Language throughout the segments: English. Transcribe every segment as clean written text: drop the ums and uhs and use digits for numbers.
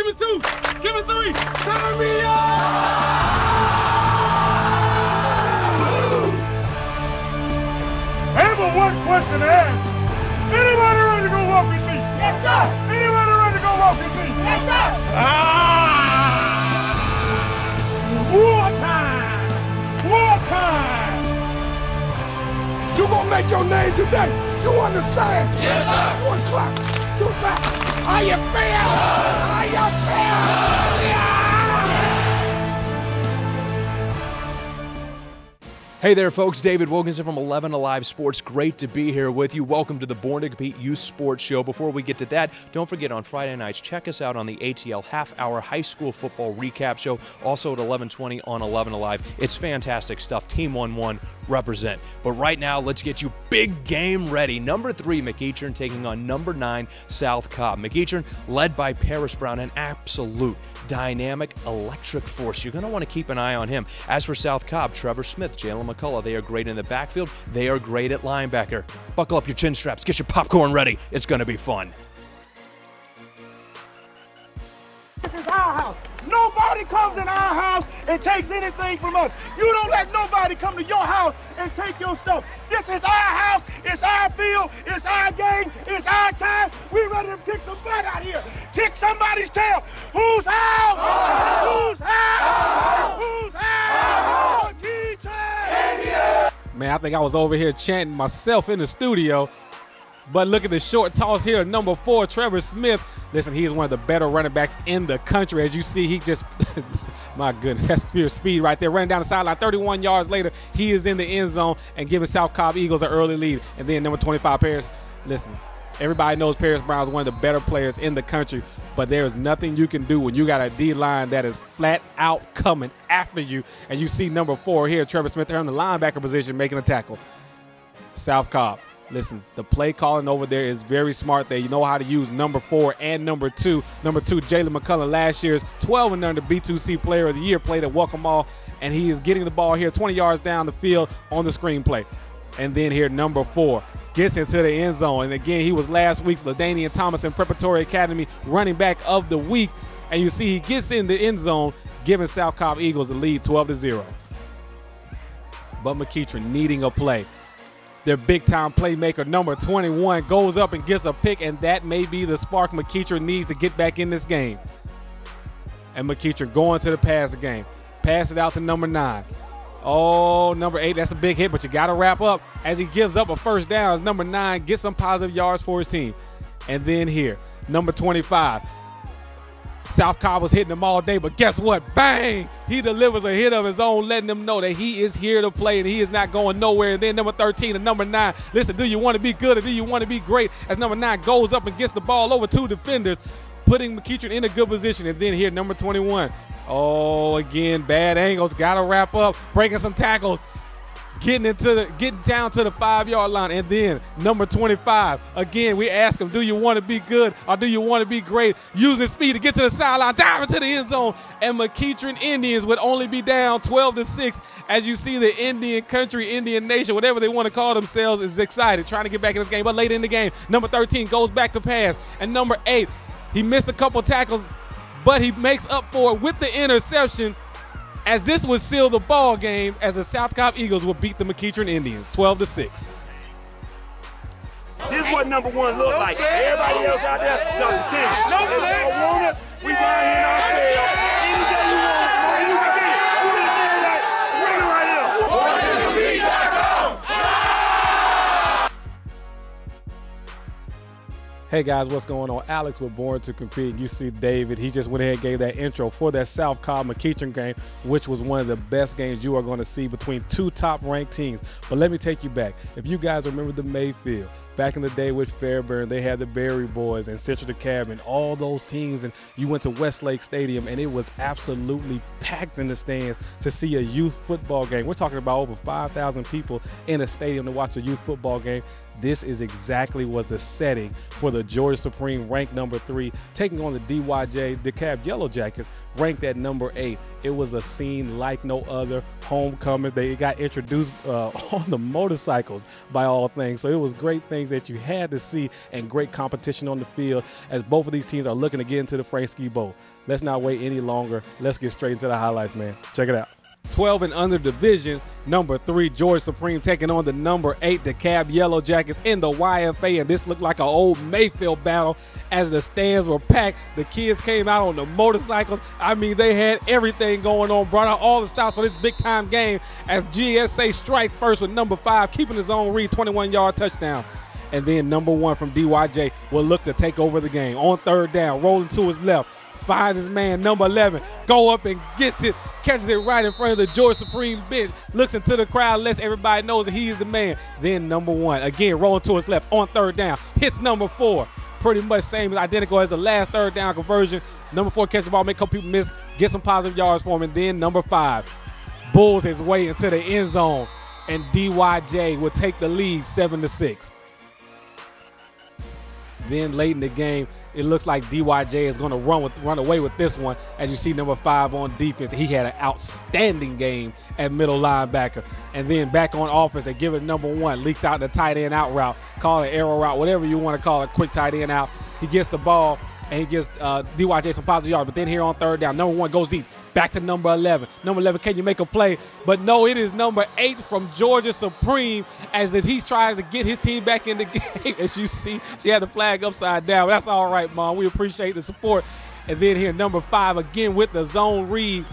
me 2. Give me 3. Turn me on! I have one question to ask. Anybody ready to go walk with me? Yes, sir. Anybody ready to go walk with me? Yes, sir. Wartime! Wartime! You gonna make your name today. You understand? Yes, sir. 1 o'clock. 2 o'clock. How you feel? How you feel? Yeah! Hey there, folks. David Wilkinson from 11 Alive Sports. Great to be here with you. Welcome to the Born to Compete Youth Sports Show. Before we get to that, don't forget on Friday nights, check us out on the ATL half-hour high school football recap show, also at 11:20 on 11 Alive. It's fantastic stuff. Team 1-1 represent. But right now, let's get you big game ready. Number 3, McEachern taking on number 9, South Cobb. McEachern led by Paris Brown, an absolute dynamic, electric force. You're going to want to keep an eye on him. As for South Cobb, Trevor Smith, Jalen McCullough, they are great in the backfield. They are great at linebacker. Buckle up your chin straps. Get your popcorn ready. It's going to be fun. This is our house. Nobody comes in our house and takes anything from us. You don't let nobody come to your house and take your stuff. This is our house. It's our field. It's our game. It's our time. We ready to kick some butt out here. Kick somebody's tail. Who's out? Who's out? Who's out? Man, I think I was over here chanting myself in the studio. But look at the short toss here, number 4, Trevor Smith. Listen, he's one of the better running backs in the country. As you see, he just, my goodness, that's pure speed right there. Running down the sideline, 31 yards later, he is in the end zone and giving South Cobb Eagles an early lead. And then number 25, Paris. Listen, everybody knows Paris Brown is one of the better players in the country, but there is nothing you can do when you got a D-line that is flat out coming after you. And you see number 4 here, Trevor Smith, there in the linebacker position making a tackle. South Cobb. Listen, the play calling over there is very smart there. You know how to use number 4 and number 2. Number 2, Jalen McCullough, last year's 12 and under B2C Player of the Year, played at Welcome Mall, and he is getting the ball here 20 yards down the field on the screen play. And then here, number 4 gets into the end zone. And again, he was last week's LaDainian Thomason Preparatory Academy running back of the week. And you see he gets in the end zone, giving South Cobb Eagles the lead 12-0. But McEachern needing a play. Their big-time playmaker, number 21, goes up and gets a pick, and that may be the spark McEachern needs to get back in this game. And McEachern going to the pass game. Pass it out to number 9. Oh, number 8, that's a big hit, but you got to wrap up as he gives up a first down. As number 9 gets some positive yards for his team. And then here, number 25. South Cobb was hitting him all day, but guess what? Bang! He delivers a hit of his own, letting them know that he is here to play and he is not going nowhere. And then number 13 and number 9. Listen, do you want to be good or do you want to be great? As number 9 goes up and gets the ball over 2 defenders, putting McEachern in a good position. And then here, number 21. Oh, again, bad angles. Got to wrap up, breaking some tackles. Getting down to the 5-yard line. And then number 25, again, we ask him, do you want to be good or do you want to be great? Using speed to get to the sideline, dive into the end zone. And McEachern Indians would only be down 12-6. As you see, the Indian country, Indian nation, whatever they want to call themselves, is excited, trying to get back in this game. But late in the game, number 13 goes back to pass. And number 8, he missed a couple tackles, but he makes up for it with the interception, as this would seal the ball game, as the South Cobb Eagles will beat the McEachern Indians 12-6. This is what number 1 look like. Everybody else out there, y'all pretend. No flag. If y'all want us, we down here in our tail. Any day you want us, man, you can get it. Who this man like? Bring it right Hey guys, what's going on? Alex with Born to Compete. You see David, he just went ahead and gave that intro for that South Cobb McEachern game, which was one of the best games you are going to see between 2 top-ranked teams. But let me take you back. If you guys remember the Mayfield, back in the day with Fairburn, they had the Berry Boys and Central DeKalb and all those teams, and you went to Westlake Stadium, and it was absolutely packed in the stands to see a youth football game. We're talking about over 5,000 people in a stadium to watch a youth football game. This is exactly was the setting for the Georgia Supreme, ranked number 3, taking on the DYJ DeKalb Yellow Jackets, ranked at number 8. It was a scene like no other. Homecoming, they got introduced on the motorcycles by all things. So it was great things things that you had to see, and great competition on the field as both of these teams are looking to get into the Frank Ski Bowl. Let's not wait any longer. Let's get straight into the highlights, man. Check it out. 12 and under division, number 3 Georgia Supreme taking on the number 8 DeKalb Yellow Jackets in the YFA, and this looked like an old Mayfield battle as the stands were packed. The kids came out on the motorcycles. I mean, they had everything going on, brought out all the stops for this big-time game as GSA strike first with number 5, keeping his own read, 21-yard touchdown. And then number 1 from DYJ will look to take over the game. On third down, rolling to his left, finds his man, number 11, go up and gets it, catches it right in front of the Georgia Supreme bench, looks into the crowd, lets everybody know that he is the man. Then number 1, again, rolling to his left on third down, hits number 4. Pretty much same, identical as the last third down conversion. Number 4 catches the ball, make a couple people miss, get some positive yards for him. And then number 5 bulls his way into the end zone, and DYJ will take the lead 7-6. Then late in the game, it looks like DYJ is going to run away with this one. As you see, number 5 on defense, he had an outstanding game at middle linebacker. And then back on offense, they give it number 1, leaks out the tight end out route, call it arrow route, whatever you want to call it, quick tight end out. He gets the ball and he gives DYJ some positive yards. But then here on third down, number 1 goes deep. Back to number 11. Number 11, can you make a play? But no, it is number 8 from Georgia Supreme as he tries to get his team back in the game. As you see, she had the flag upside down. But that's all right, Mom. We appreciate the support. And then here, number 5 again with the zone read.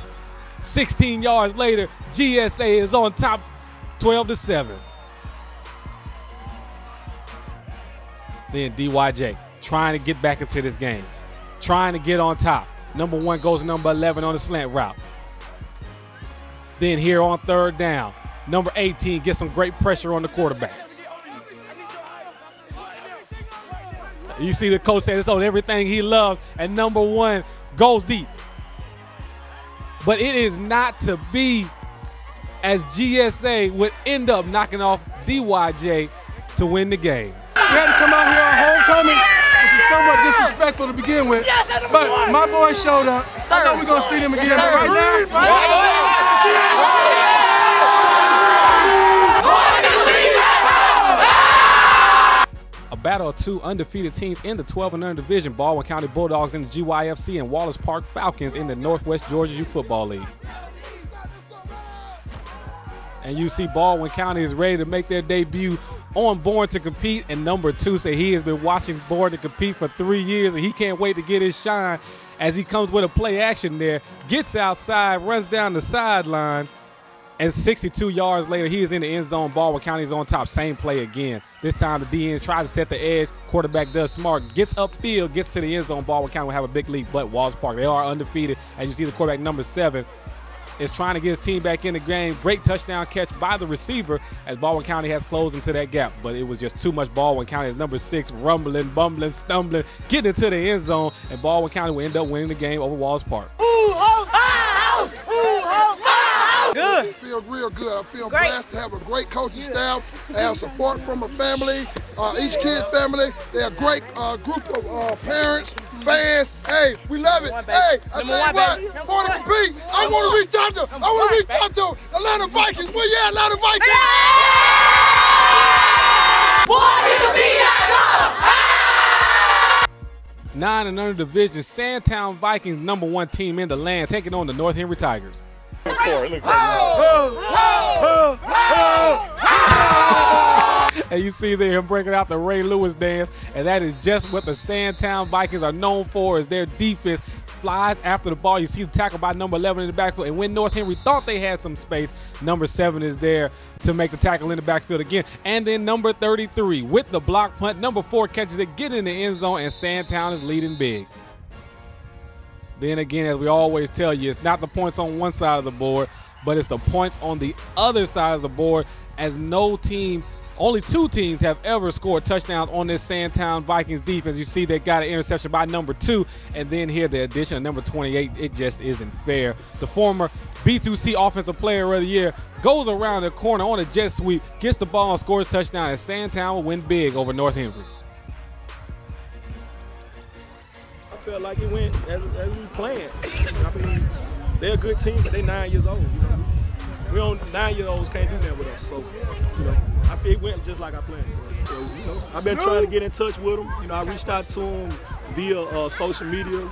16 yards later, GSA is on top, 12-7. Then DYJ trying to get back into this game, trying to get on top. Number 1 goes to number 11 on the slant route. Then here on third down, number 18 gets some great pressure on the quarterback. You see the coach saying it's on everything he loves, and number 1 goes deep. But it is not to be, as GSA would end up knocking off DYJ to win the game. We had to come out here on homecoming, which is somewhat disrespectful to begin with. But my boys showed up. I know we're going to see them again. But right now, a battle of 2 undefeated teams in the 12 and under division, Baldwin County Bulldogs in the GYFC and Wallace Park Falcons in the Northwest Georgia Youth Football League. And you see Baldwin County is ready to make their debut on Born to Compete, and number 2 say he has been watching Born to Compete for 3 years and he can't wait to get his shine as he comes with a play action there, gets outside, runs down the sideline, and 62 yards later he is in the end zone. Baldwin County is on top, same play again. This time the DN tries to set the edge, quarterback does smart, gets upfield, gets to the end zone. Baldwin County will have a big lead, but Wallace Park, they are undefeated. As you see, the quarterback number 7 is trying to get his team back in the game. Great touchdown catch by the receiver as Baldwin County has closed into that gap, but it was just too much. Baldwin County is number 6, rumbling, bumbling, stumbling, getting into the end zone, and Baldwin County will end up winning the game over Wallace Park. Good. I feel real good. I feel blessed to have a great coaching staff. I have support from a family, each kid's family. They're a great group of parents, fans. Hey, we love it. Hey, I tell you what, I want to compete. I want to reach out to Atlanta Vikings. Well, yeah, Atlanta Vikings. 9 and under division, Sandtown Vikings, number 1 team in the land, taking on the North Henry Tigers. And you see there him breaking out the Ray Lewis dance, and that is just what the Sandtown Vikings are known for, is their defense flies after the ball. You see the tackle by number 11 in the backfield, and when North Henry thought they had some space, number 7 is there to make the tackle in the backfield again. And then number 33 with the block punt, number 4 catches it, get in the end zone, and Sandtown is leading big. Then again, as we always tell you, it's not the points on one side of the board, but it's the points on the other side of the board, as only 2 teams have ever scored touchdowns on this Sandtown Vikings defense. You see they got an interception by number 2, and then here the addition of number 28. It just isn't fair. The former B2C Offensive Player of the Year goes around the corner on a jet sweep, gets the ball and scores a touchdown, and Sandtown will win big over North Henry. I felt like it went as we planned. I mean, they're a good team, but they're 9 years old. You know? 9-year-olds can't do that with us. So, you know, I feel it went just like I planned. So, you know, I've been trying to get in touch with him. You know, I reached out to him via social media,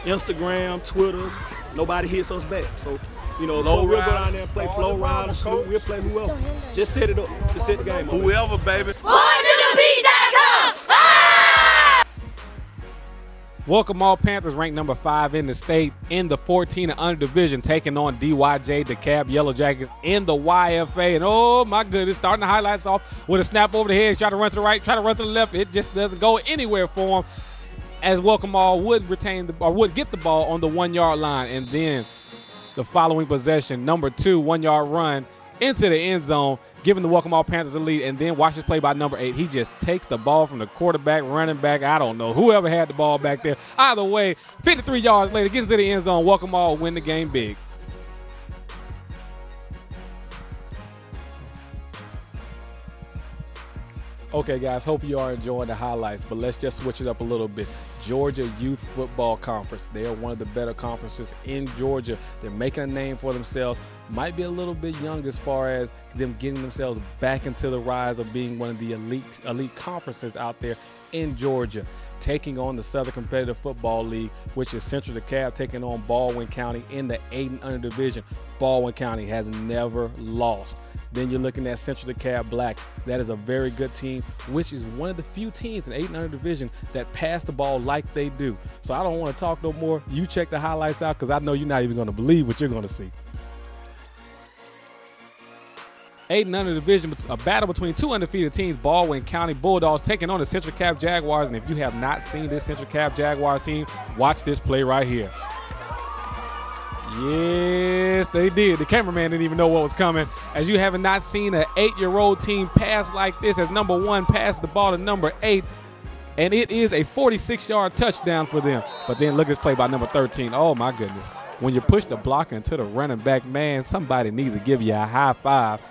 Instagram, Twitter. Nobody hits us back. So, you know, we'll go down there and play Flow Rider, Snoop. We'll play whoever. Just set it up. Just set the game up. Whoever, baby. Waccamaw Panthers ranked number 5 in the state in the 14 and under division, taking on DYJ, DeKalb Yellow Jackets in the YFA. And oh my goodness, starting the highlights off with a snap over the head, try to run to the right, try to run to the left. It just doesn't go anywhere for him, as Waccamaw would get the ball on the 1 yard line. And then the following possession, number 2, 1 yard run into the end zone, giving the Waccamaw Panthers a lead. And then watch this play by number 8. He just takes the ball from the quarterback, running back, I don't know, whoever had the ball back there. Either way, 53 yards later, gets into the end zone. Waccamaw win the game big. Okay, guys, hope you are enjoying the highlights, but let's just switch it up a little bit. Georgia Youth Football Conference. They are one of the better conferences in Georgia. They're making a name for themselves. Might be a little bit young as far as them getting themselves back into the rise of being one of the elite conferences out there in Georgia. Taking on the Southern Competitive Football League, which is Central DeKalb taking on Baldwin County in the 8 and under division. Baldwin County has never lost. Then you're looking at Central DeKalb Black. That is a very good team, which is one of the few teams in 8 and under division that pass the ball like they do. So I don't want to talk no more. You check the highlights out, because I know you're not even going to believe what you're going to see. 8 and under division, a battle between 2 undefeated teams, Baldwin County Bulldogs taking on the Central DeKalb Jaguars. And if you have not seen this Central DeKalb Jaguars team, watch this play right here. Yes, they did. The cameraman didn't even know what was coming. As you have not seen an 8-year-old team pass like this, as number 1 passes the ball to number 8, and it is a 46-yard touchdown for them. But then look at this play by number 13. Oh, my goodness. When you push the blocker into the running back, man, somebody needs to give you a high five.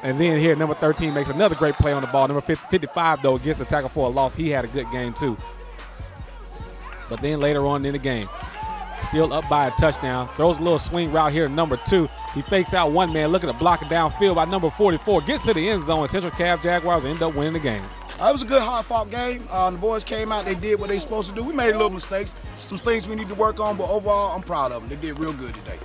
And then here, number 13 makes another great play on the ball. Number 55, though, gets the tackle for a loss. He had a good game, too. But then later on in the game, still up by a touchdown, throws a little swing route here to number 2. He fakes out one man, looking to block it downfield by number 44. Gets to the end zone, and Central DeKalb Jaguars end up winning the game. It was a good, hard-fought game. The boys came out, they did what they supposed to do. We made little mistakes, some things we need to work on, but overall, I'm proud of them. They did real good today.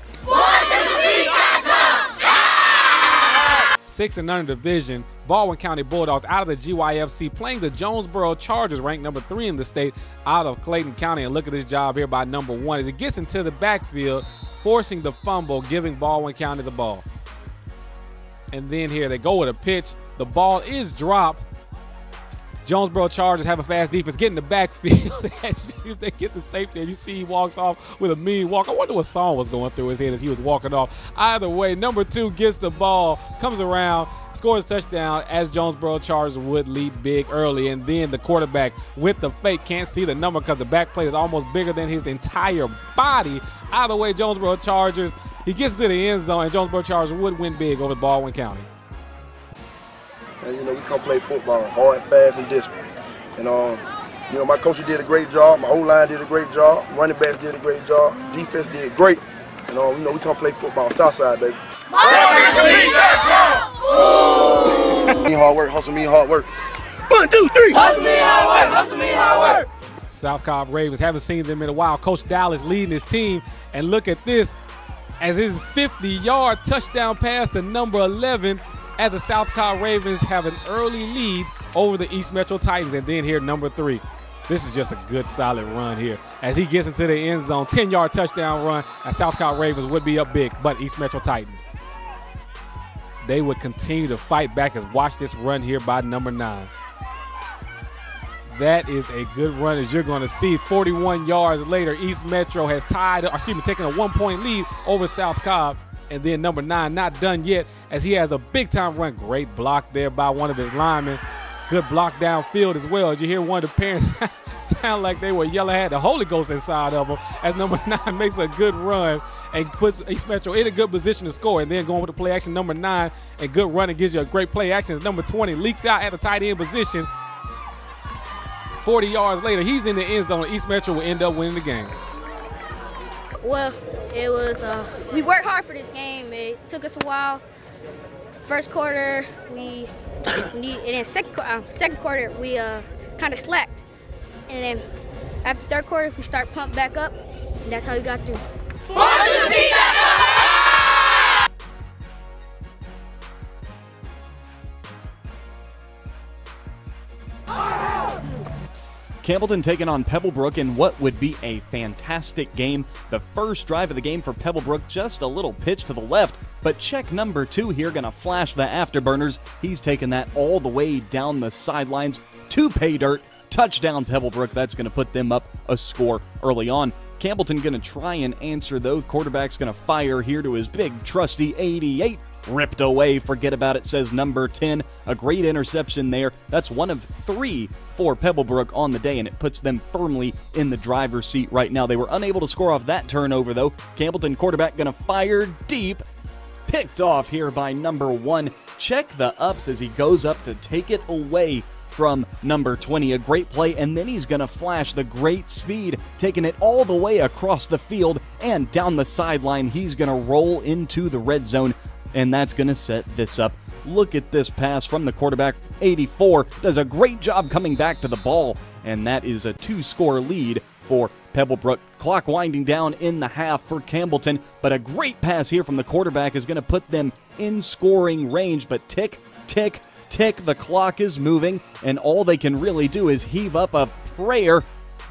6 and under division, Baldwin County Bulldogs out of the GYFC playing the Jonesboro Chargers, ranked number 3 in the state, out of Clayton County. And look at this job here by number 1 as he gets into the backfield, forcing the fumble, giving Baldwin County the ball. And then here they go with a pitch. The ball is dropped. Jonesboro Chargers have a fast defense, get in the backfield. They get the safety, and you see he walks off with a mean walk. I wonder what song was going through his head as he was walking off. Either way, number 2 gets the ball, comes around, scores a touchdown, as Jonesboro Chargers would lead big early. And then the quarterback with the fake, can't see the number because the back plate is almost bigger than his entire body. Either way, Jonesboro Chargers, he gets to the end zone, and Jonesboro Chargers would win big over Baldwin County. And, you know, we come play football, hard, fast, and disciplined. And, you know, my coach did a great job. My O-line did a great job. Running backs did a great job. Defense did great. And, you know, we come play football, Southside, baby. Hard work, hustle me, hard work. 1, 2, 3. Hustle me, hard work, hustle me, hard work. South Cobb Ravens, haven't seen them in a while. Coach Dallas leading his team. And look at this, as his 50-yard touchdown pass to number 11, as the South Cobb Ravens have an early lead over the East Metro Titans. And then here, number 3. This is just a good, solid run here. As he gets into the end zone, 10-yard touchdown run, and South Cobb Ravens would be up big, but East Metro Titans, they would continue to fight back. As watch this run here by number 9. That is a good run, as you're going to see. 41 yards later, East Metro has taken a 1-point lead over South Cobb. And then number 9, not done yet, as he has a big-time run. Great block there by one of his linemen. Good block downfield as well. As you hear one of the parents sound like they were yelling, had the Holy Ghost inside of them, as number 9 makes a good run and puts East Metro in a good position to score. And then going with the play action, number 9, and good run and gives you a great play action. As number 20 leaks out at the tight end position. 40 yards later, he's in the end zone. East Metro will end up winning the game. Well, it was, we worked hard for this game. It took us a while. First quarter, we And then second quarter, we kind of slacked. And then after third quarter, we start pump back up, and that's how we got through. Campbellton taking on Pebblebrook in what would be a fantastic game. The first drive of the game for Pebblebrook, just a little pitch to the left, but check number 2 here, gonna flash the afterburners. He's taking that all the way down the sidelines to pay dirt. Touchdown Pebblebrook, that's gonna put them up a score early on. Campbellton gonna try and answer those. Quarterback's gonna fire here to his big trusty 88. Ripped away, forget about it, says number 10. A great interception there. That's one of 3 for Pebblebrook on the day, and it puts them firmly in the driver's seat right now. They were unable to score off that turnover, though. Campbellton quarterback going to fire deep. Picked off here by number 1. Check the ups as he goes up to take it away from number 20. A great play, and then he's going to flash the great speed, taking it all the way across the field and down the sideline. He's going to roll into the red zone, and that's going to set this up. Look at this pass from the quarterback. 84 does a great job coming back to the ball, and that is a 2-score lead for Pebblebrook. Clock winding down in the half for Campbellton, but a great pass here from the quarterback is going to put them in scoring range, but tick, tick, tick, the clock is moving, and all they can really do is heave up a prayer.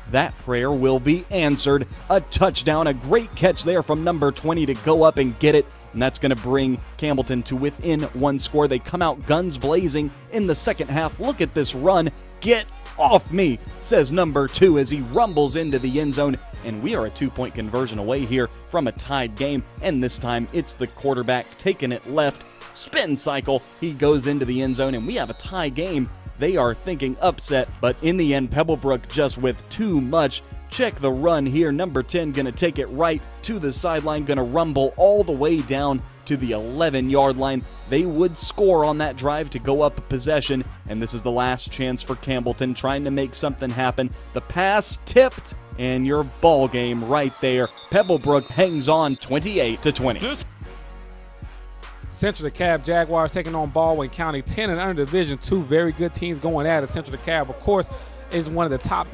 That prayer will be answered. A touchdown, a great catch there from number 20 to go up and get it, and that's going to bring Campbellton to within 1 score. They come out guns blazing in the second half. Look at this run. Get off me, says number 2 as he rumbles into the end zone, and we are a 2-point conversion away here from a tied game, and this time it's the quarterback taking it left. Spin cycle, he goes into the end zone, and we have a tie game. They are thinking upset, but in the end, Pebblebrook just with too much. Check the run here. Number 10 going to take it right to the sideline, going to rumble all the way down to the 11-yard line. They would score on that drive to go up a possession, and this is the last chance for Campbellton trying to make something happen. The pass tipped, and your ball game right there. Pebblebrook hangs on 28-20. Central DeKalb Jaguars taking on Baldwin County. 10 and under Division II, very good teams going at it. Central DeKalb, of course, is one of the top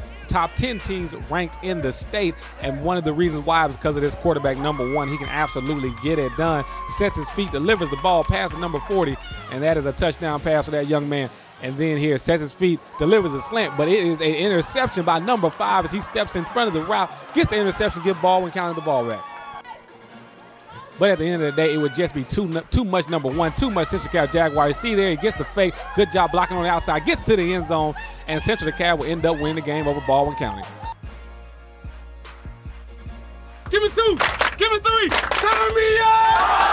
10 teams ranked in the state, and one of the reasons why is because of this quarterback, number 1. He can absolutely get it done. Sets his feet, delivers the ball, passes number 40, and that is a touchdown pass for that young man. And then here, sets his feet, delivers a slant, but it is an interception by number 5 as he steps in front of the route, gets the interception, give Baldwin County the ball back. But at the end of the day, it would just be too much number 1, too much Central DeKalb Jaguars. See there, he gets the fake. Good job blocking on the outside, gets to the end zone, and Central DeKalb will end up winning the game over Baldwin County. Give me 2. Give me 3. Turn me up!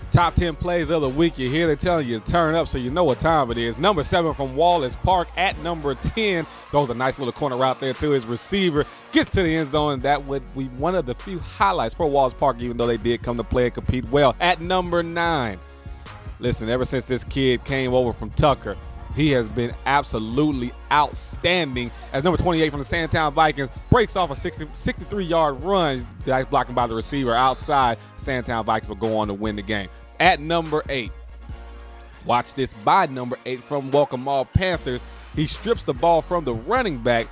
Top 10 plays of the week. You hear they're telling you to turn up so you know what time it is. Number 7 from Wallace Park at number 10. Throws a nice little corner route there to his receiver. Gets to the end zone, and that would be one of the few highlights for Wallace Park, even though they did come to play and compete well. At number 9. Listen, ever since this kid came over from Tucker, he has been absolutely outstanding. As number 28 from the Sandtown Vikings breaks off a 63-yard run. That's blocking by the receiver outside. Sandtown Vikings will go on to win the game. At number 8, watch this by number 8 from Welcome Mall Panthers. He strips the ball from the running back,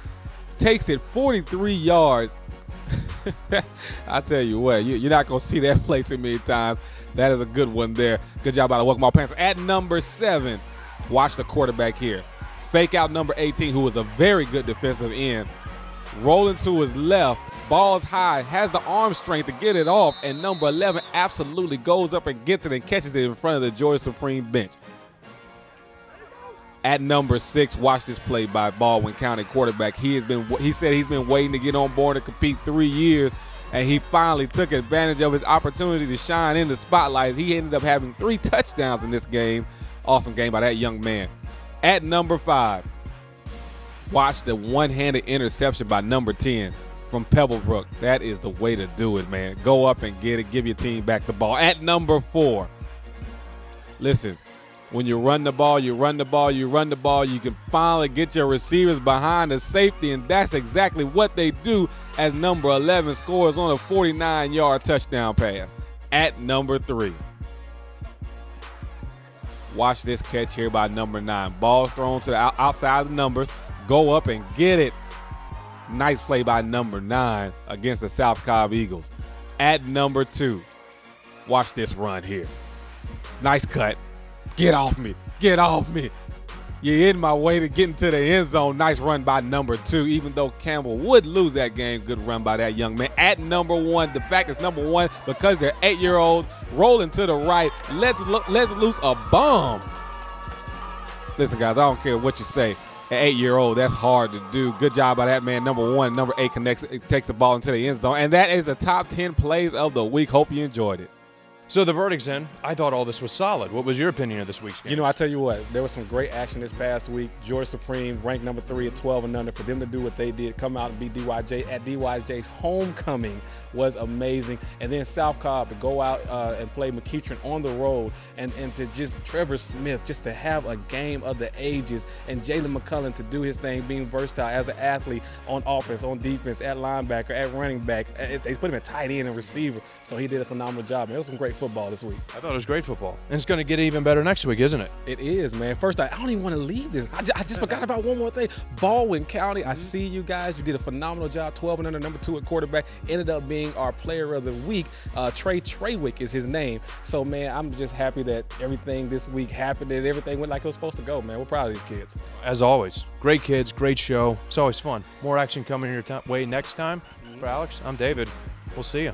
takes it 43 yards. I tell you what, you're not going to see that play too many times. That is a good one there. Good job by the Welcome Mall Panthers. At number 7, watch the quarterback here. Fake out number 18, who was a very good defensive end. Rolling to his left, ball's high, has the arm strength to get it off, and number 11 absolutely goes up and gets it and catches it in front of the Georgia Supreme bench. At number 6, watch this play by Baldwin County quarterback. He said he's been waiting to get on board and compete 3 years, and he finally took advantage of his opportunity to shine in the spotlight. He ended up having 3 touchdowns in this game. Awesome game by that young man. At number 5, watch the one-handed interception by number 10 from Pebblebrook. That is the way to do it, man. Go up and get it. Give your team back the ball. At number 4, listen, when you run the ball, you run the ball, you run the ball, you can finally get your receivers behind the safety, and that's exactly what they do as number 11 scores on a 49-yard touchdown pass. At number 3, Watch this catch here by number 9. Ball thrown to the outside of the numbers. Go up and get it. Nice play by number 9 against the South Cobb Eagles. At number 2, watch this run here. Nice cut. Get off me. Get off me. You're in my way to getting to the end zone. Nice run by number 2. Even though Campbell would lose that game, good run by that young man. At number 1, the fact it's number 1 because they're 8-year-olds rolling to the right. Let's loose a bomb. Listen, guys, I don't care what you say. An 8-year-old, that's hard to do. Good job by that man. Number 1, number 8 takes the ball into the end zone. And that is the top 10 plays of the week. Hope you enjoyed it. So the verdict's in. I thought all this was solid. What was your opinion of this week's game? You know, I tell you what, there was some great action this past week. Georgia Supreme ranked number 3 at 12 and under. For them to do what they did, come out and beat DYJ at DYJ's homecoming was amazing. And then South Cobb to go out and play McEachern on the road, and to just Trevor Smith just to have a game of the ages, and Jalen McCullen to do his thing, being versatile as an athlete on offense, on defense, at linebacker, at running back. They put him at tight end and receiver, so he did a phenomenal job. Man, it was some great football this week. I thought it was great football. And it's going to get even better next week, isn't it? It is, man. First, I don't even want to leave this. I just forgot about one more thing. Baldwin County, I see you guys. You did a phenomenal job. 12 and under, number 2 at quarterback. Ended up being our player of the week. Trey Trawick is his name. So, man, I'm just happy that everything this week happened and everything went like it was supposed to go, man. We're proud of these kids. As always, great kids, great show. It's always fun. More action coming your way next time. For Alex, I'm David. We'll see you.